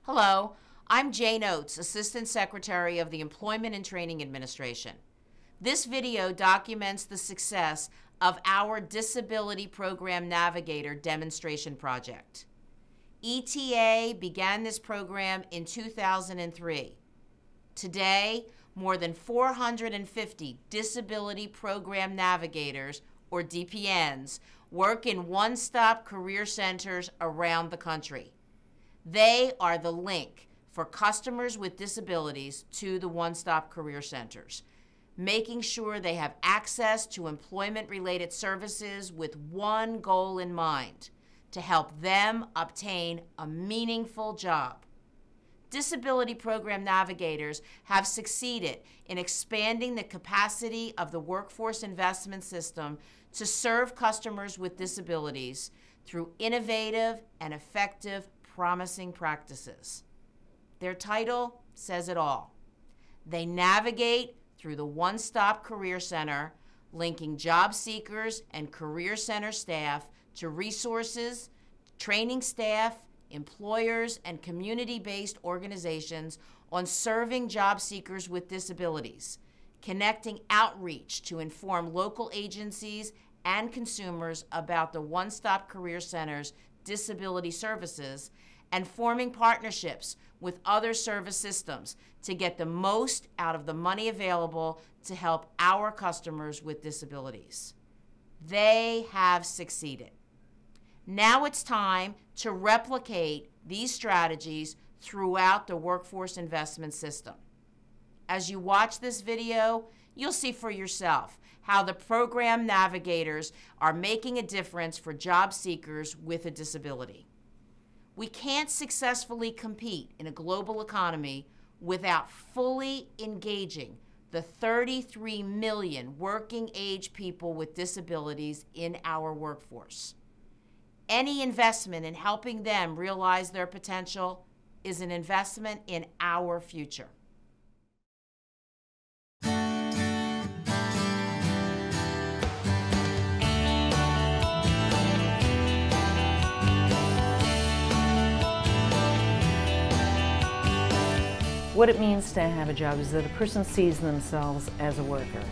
Hello, I'm Jane Oates, Assistant Secretary of the Employment and Training Administration. This video documents the success of our Disability Program Navigator demonstration project. ETA began this program in 2003. Today, more than 450 Disability Program Navigators, or DPNs, work in one-stop career centers around the country. They are the link for customers with disabilities to the one-stop career centers, making sure they have access to employment-related services with one goal in mind: to help them obtain a meaningful job. Disability Program Navigators have succeeded in expanding the capacity of the workforce investment system to serve customers with disabilities through innovative and effective promising practices. Their title says it all. They navigate through the one-stop career center, linking job seekers and career center staff to resources, training staff, employers, and community-based organizations on serving job seekers with disabilities, connecting outreach to inform local agencies and consumers about the one-stop career center's disability services, and forming partnerships with other service systems to get the most out of the money available to help our customers with disabilities. They have succeeded. Now it's time to replicate these strategies throughout the workforce investment system. As you watch this video, you'll see for yourself how the program navigators are making a difference for job seekers with a disability. We can't successfully compete in a global economy without fully engaging the 33 million working age people with disabilities in our workforce. Any investment in helping them realize their potential is an investment in our future. What it means to have a job is that a person sees themselves as a worker,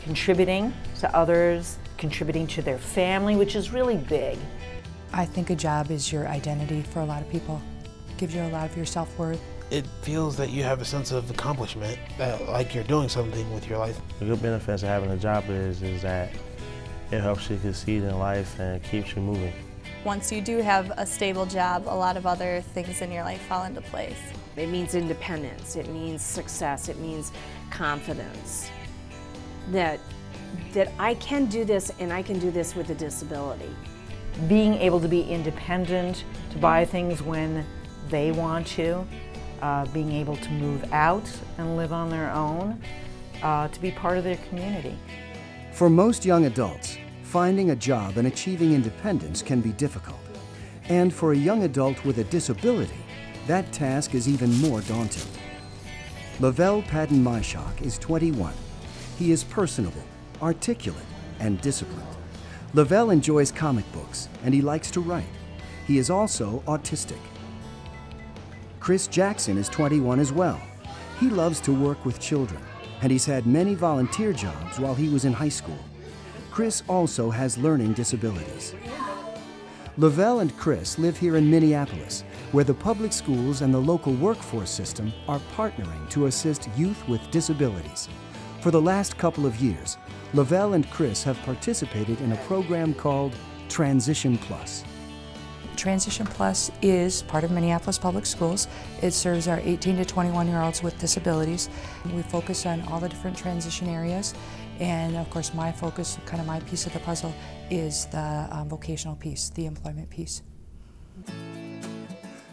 contributing to others, contributing to their family, which is really big. I think a job is your identity for a lot of people. It gives you a lot of your self-worth. It feels that you have a sense of accomplishment, that like you're doing something with your life. The good benefits of having a job is that it helps you succeed in life and keeps you moving. Once you do have a stable job, a lot of other things in your life fall into place. It means independence, it means success, it means confidence. That I can do this, and I can do this with a disability. Being able to be independent, to buy things when they want to, being able to move out and live on their own, to be part of their community. For most young adults, finding a job and achieving independence can be difficult. And for a young adult with a disability, that task is even more daunting. Lavelle Padden-Myshak is 21. He is personable, articulate, and disciplined. Lavelle enjoys comic books, and he likes to write. He is also autistic. Chris Jackson is 21 as well. He loves to work with children, and he's had many volunteer jobs while he was in high school. Chris also has learning disabilities. Lavelle and Chris live here in Minneapolis, where the public schools and the local workforce system are partnering to assist youth with disabilities. For the last couple of years, Lavelle and Chris have participated in a program called Transition Plus. Transition Plus is part of Minneapolis Public Schools. It serves our 18 to 21-year-olds with disabilities. We focus on all the different transition areas, and of course my focus, kind of my piece of the puzzle, is the vocational piece, the employment piece.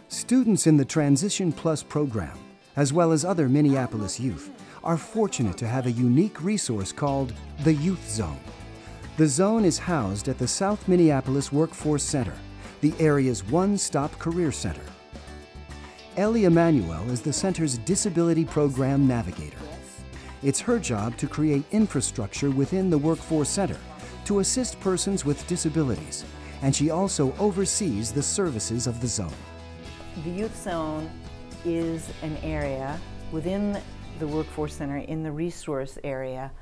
Students in the Transition Plus program, as well as other Minneapolis youth, are fortunate to have a unique resource called the Youth Zone. The zone is housed at the South Minneapolis Workforce Center, the area's one-stop career center. Ellie Emanuel is the center's Disability Program Navigator. It's her job to create infrastructure within the Workforce Center to assist persons with disabilities, and she also oversees the services of the zone. The Youth Zone is an area within the Workforce Center in the resource area,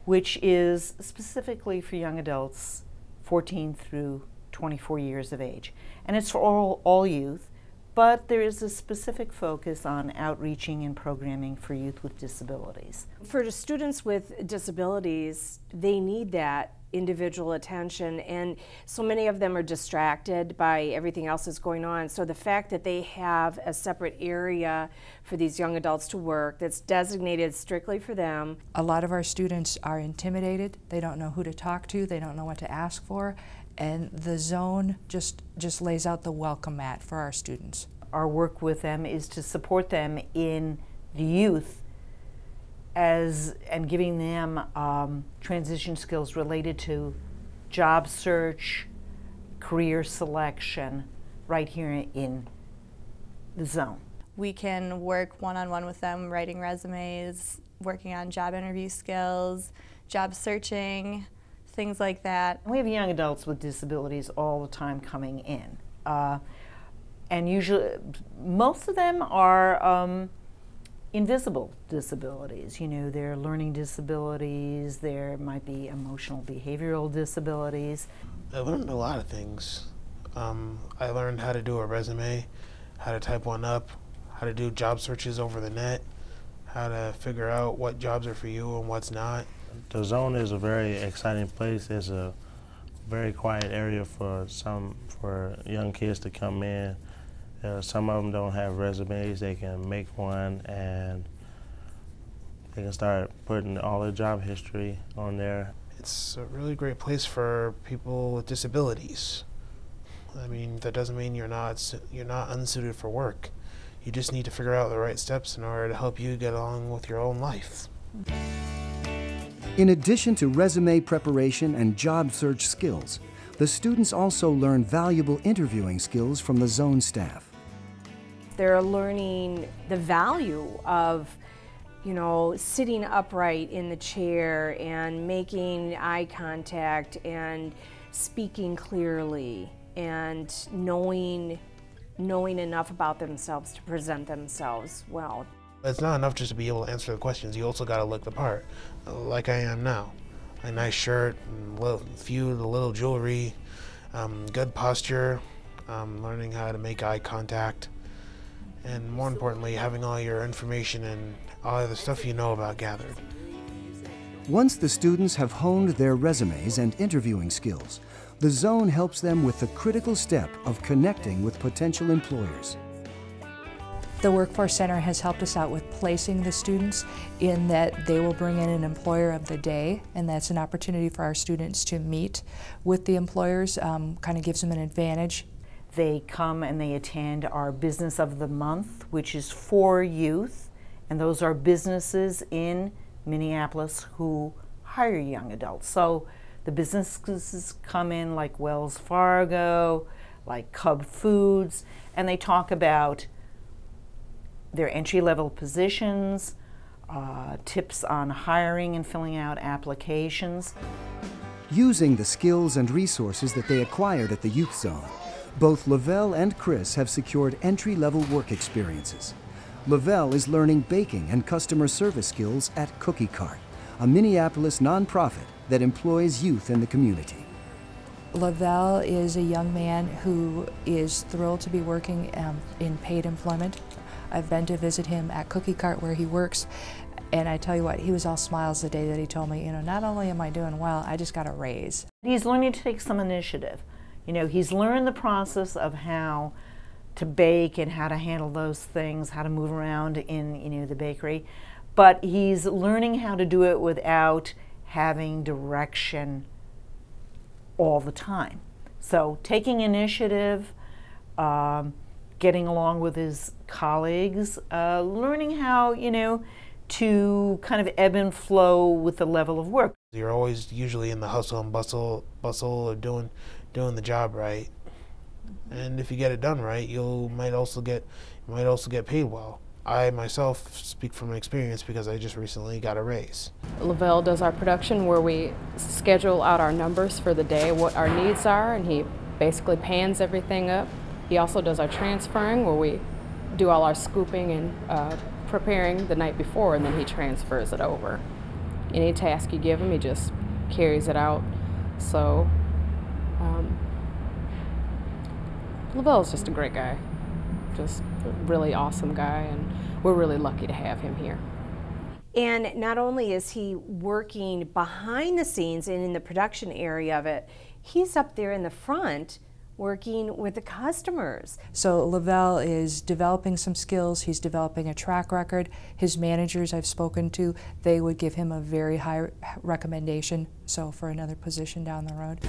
which is specifically for young adults 14 through 24 years of age. And it's for all youth, but there is a specific focus on outreaching and programming for youth with disabilities. For the students with disabilities, they need that individual attention, and so many of them are distracted by everything else that's going on. So the fact that they have a separate area for these young adults to work that's designated strictly for them. A lot of our students are intimidated. They don't know who to talk to. They don't know what to ask for. And the zone just lays out the welcome mat for our students. Our work with them is to support them in the youth and giving them transition skills related to job search, career selection, right here in the zone. We can work one-on-one with them, writing resumes, working on job interview skills, job searching, things like that. We have young adults with disabilities all the time coming in. And usually, most of them are invisible disabilities. You know, they're learning disabilities, there might be emotional behavioral disabilities. I learned a lot of things. I learned how to do a resume, how to type one up, how to do job searches over the net, how to figure out what jobs are for you and what's not. The zone is a very exciting place. It's a very quiet area for young kids to come in. Some of them don't have resumes. They can make one and they can start putting all their job history on there. It's a really great place for people with disabilities. I mean, that doesn't mean you're not unsuited for work. You just need to figure out the right steps in order to help you get along with your own life. In addition to resume preparation and job search skills, the students also learn valuable interviewing skills from the zone staff. They're learning the value of, you know, sitting upright in the chair and making eye contact and speaking clearly and knowing enough about themselves to present themselves well. It's not enough just to be able to answer the questions. You also got to look the part, like I am now. A nice shirt, a few little jewelry, good posture, learning how to make eye contact, and more importantly, having all your information and all the stuff you know about gathered. Once the students have honed their resumes and interviewing skills, the zone helps them with the critical step of connecting with potential employers. The Workforce Center has helped us out with placing the students in that they will bring in an employer of the day, and that's an opportunity for our students to meet with the employers, kind of gives them an advantage. They come and they attend our Business of the Month, which is for youth, and those are businesses in Minneapolis who hire young adults. So the businesses come in like Wells Fargo, like Cub Foods, and they talk about their entry-level positions, tips on hiring and filling out applications. Using the skills and resources that they acquired at the Youth Zone, both Lavelle and Chris have secured entry-level work experiences. Lavelle is learning baking and customer service skills at Cookie Cart, a Minneapolis nonprofit that employs youth in the community. Lavelle is a young man who is thrilled to be working in paid employment. I've been to visit him at Cookie Cart where he works, and I tell you what, he was all smiles the day that he told me, you know, not only am I doing well, I just got a raise. He's learning to take some initiative. You know, he's learned the process of how to bake and how to handle those things, how to move around in, you know, the bakery, but he's learning how to do it without having direction all the time. So taking initiative, getting along with his colleagues, learning how, you know, to kind of ebb and flow with the level of work. You're always usually in the hustle and bustle of doing the job right, and if you get it done right, you might also get paid well. I myself speak from experience because I just recently got a raise. Lavelle does our production where we schedule out our numbers for the day, what our needs are, and he basically pans everything up He also does our transferring, where we do all our scooping and preparing the night before, and then he transfers it over. Any task you give him, he just carries it out. So Lavelle's just a great guy, just a really awesome guy, and we're really lucky to have him here. And not only is he working behind the scenes and in the production area of it, he's up there in the front working with the customers. So Lavelle is developing some skills, he's developing a track record. His managers I've spoken to, they would give him a very high recommendation, so for another position down the road.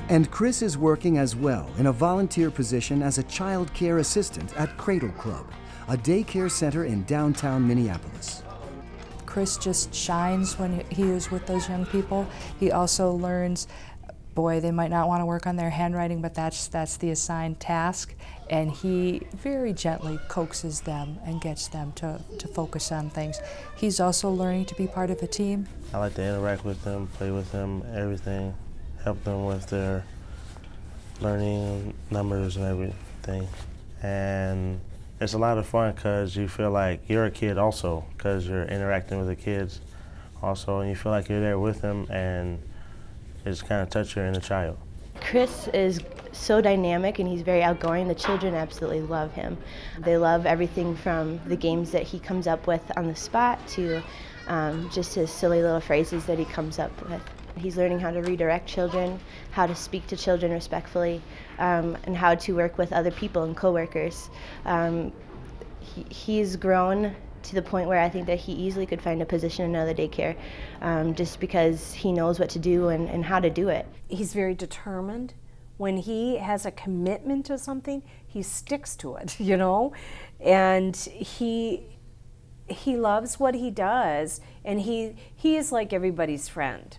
And Chris is working as well in a volunteer position as a child care assistant at Cradle Club, a daycare center in downtown Minneapolis. Chris just shines when he is with those young people. He also learns, boy, they might not want to work on their handwriting, but that's the assigned task, and he very gently coaxes them and gets them to focus on things. He's also learning to be part of a team. I like to interact with them, play with them, everything, help them with their learning numbers and everything. And it's a lot of fun because you feel like you're a kid also, because you're interacting with the kids also, and you feel like you're there with them, and it's kind of touch your inner child. Chris is so dynamic and he's very outgoing. The children absolutely love him. They love everything from the games that he comes up with on the spot to just his silly little phrases that he comes up with. He's learning how to redirect children, how to speak to children respectfully, and how to work with other people and coworkers. He's grown to the point where I think that he easily could find a position in another daycare, just because he knows what to do and how to do it. He's very determined. When he has a commitment to something, he sticks to it, you know? And he loves what he does, and he is like everybody's friend.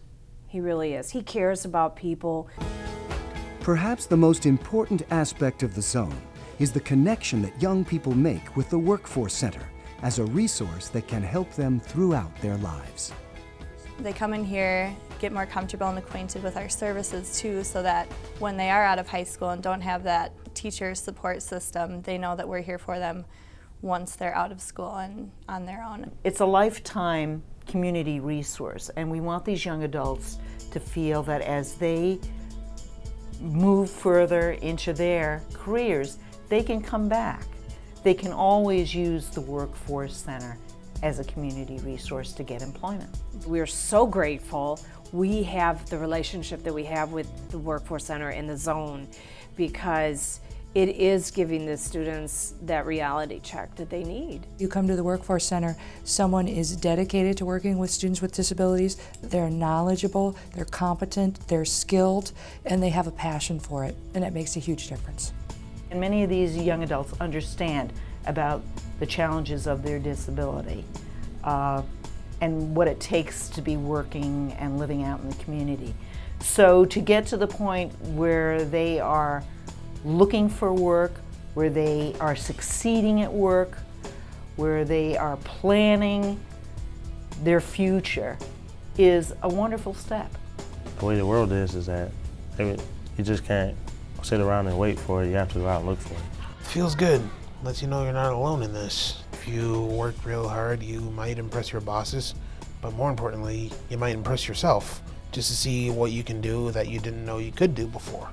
He really is. He cares about people. Perhaps the most important aspect of the zone is the connection that young people make with the Workforce Center as a resource that can help them throughout their lives. They come in here, get more comfortable and acquainted with our services too, so that when they are out of high school and don't have that teacher support system, they know that we're here for them once they're out of school and on their own. It's a lifetime community resource, and we want these young adults to feel that as they move further into their careers, they can come back. They can always use the Workforce Center as a community resource to get employment. We're so grateful we have the relationship that we have with the Workforce Center and the zone, because it is giving the students that reality check that they need. You come to the Workforce Center, someone is dedicated to working with students with disabilities. They're knowledgeable, they're competent, they're skilled, and they have a passion for it, and it makes a huge difference. And many of these young adults understand about the challenges of their disability and what it takes to be working and living out in the community. So to get to the point where they are looking for work, where they are succeeding at work, where they are planning their future is a wonderful step. The way the world is that you just can't sit around and wait for it. You have to go out and look for it. Feels good. Lets you know you're not alone in this. If you work real hard, you might impress your bosses, but more importantly, you might impress yourself just to see what you can do that you didn't know you could do before.